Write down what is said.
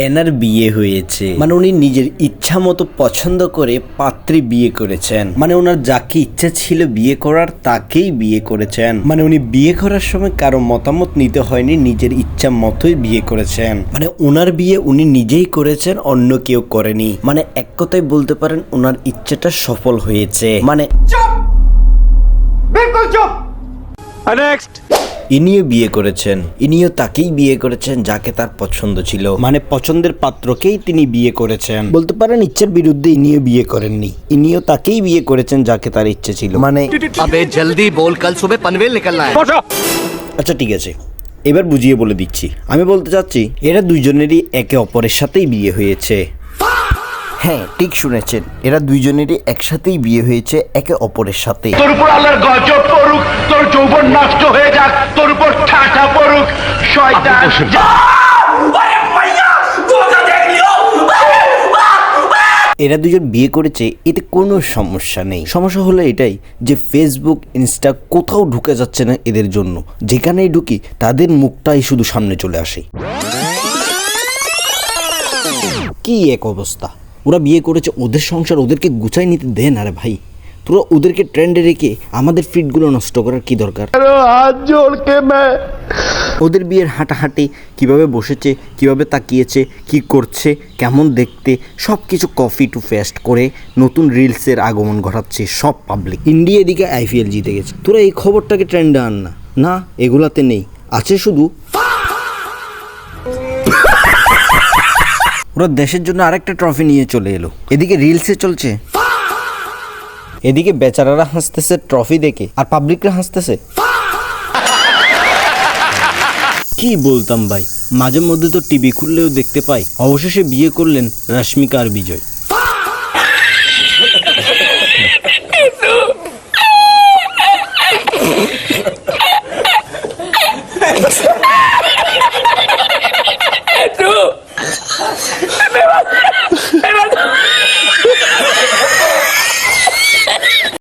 এনার বিয়ে হয়েছে, মানে উনি নিজের ইচ্ছা মতো পছন্দ করে পাত্রী বিয়ে করেছেন, মানে ওনার যাকে ইচ্ছা ছিল বিয়ে করার তাকেই বিয়ে করেছেন। মানে উনি বিয়ে করার সময় কারো মতামত নিতে হয়নি, নিজের ইচ্ছা মতোই বিয়ে করেছেন। মানে ওনার বিয়ে উনি নিজেই করেছেন, অন্য কেউ করেনি। মানে এক কথায় বলতে পারেন ওনার ইচ্ছাটা সফল হয়েছে। মানে নেক্সট ইনিও বিয়ে করেছেন, ইনিও তাকেই বিয়ে করেছেন যাকে তার পছন্দ ছিল, মানে পছন্দের পাত্রকেই তিনি বিয়ে করেছেন। বলতে পারেন ইচ্ছার বিরুদ্ধে ইনিও বিয়ে করেননি, ইনিও তাকেই বিয়ে করেছেন যাকে তার ইচ্ছে ছিল। মানে अबे जल्दी बोल, कल सुबह पनवेल निकलना है। আচ্ছা ঠিক আছে, এবার বুঝিয়ে বলে দিচ্ছি। আমি বলতে চাচ্ছি এরা দুইজনেরই একে অপরের সাথেই বিয়ে হয়েছে। হ্যাঁ ঠিক শুনেছেন, এরা দুইজনেরই একসাথেই বিয়ে হয়েছে একে অপরের সাথে। তোর উপর আল্লাহর গজব পড়ুক, তোর যৌবন নষ্ট হয়ে যাক, তোর উপর ঠাটা পড়ুক শয়তান। এরা দুজন বিয়ে করেছে, এতে কোনো সমস্যা নেই। সমস্যা হলো এটাই যে ফেসবুক ইনস্টা কোথাও ঢুকে যাচ্ছে না এদের জন্য। যেখানেই ঢুকি তাদের মুখটাই শুধু সামনে চলে আসে। কি এক অবস্থা! ওরা বিয়ে করেছে, ওদের সংসার ওদেরকে গুছাই নিতে দেন। আরে ভাই, তোরা ওদেরকে ট্রেন্ডে রেখে আমাদের ফিডগুলো নষ্ট করার কি দরকার? ওদের বিয়ের হাঁটাহাঁটি, কিভাবে বসেছে, কিভাবে তাকিয়েছে, কি করছে, কেমন দেখতে, সব কিছু কপি টু পেস্ট করে নতুন রিলসের আগমন ঘটাচ্ছে সব পাবলিক। ইন্ডিয়া এদিকে IPL জিতে গেছে, তোরা এই খবরটাকে ট্রেন্ডে আন না। না, এগুলাতে নেই, আছে শুধু ওরা দেশের জন্য আরেকটা ট্রফি নিয়ে চলে এলো। এদিকে রিলসে চলছে, এদিকে বেচারারা হাসতেছে ট্রফি দেখে, আর পাবলিকরা হাসতেছে। কি বলতাম ভাই, মাঝে মধ্যে তো টিভি খুললেও দেখতে পাই অবশেষে বিয়ে করলেন রশ্মিকা আর বিজয়।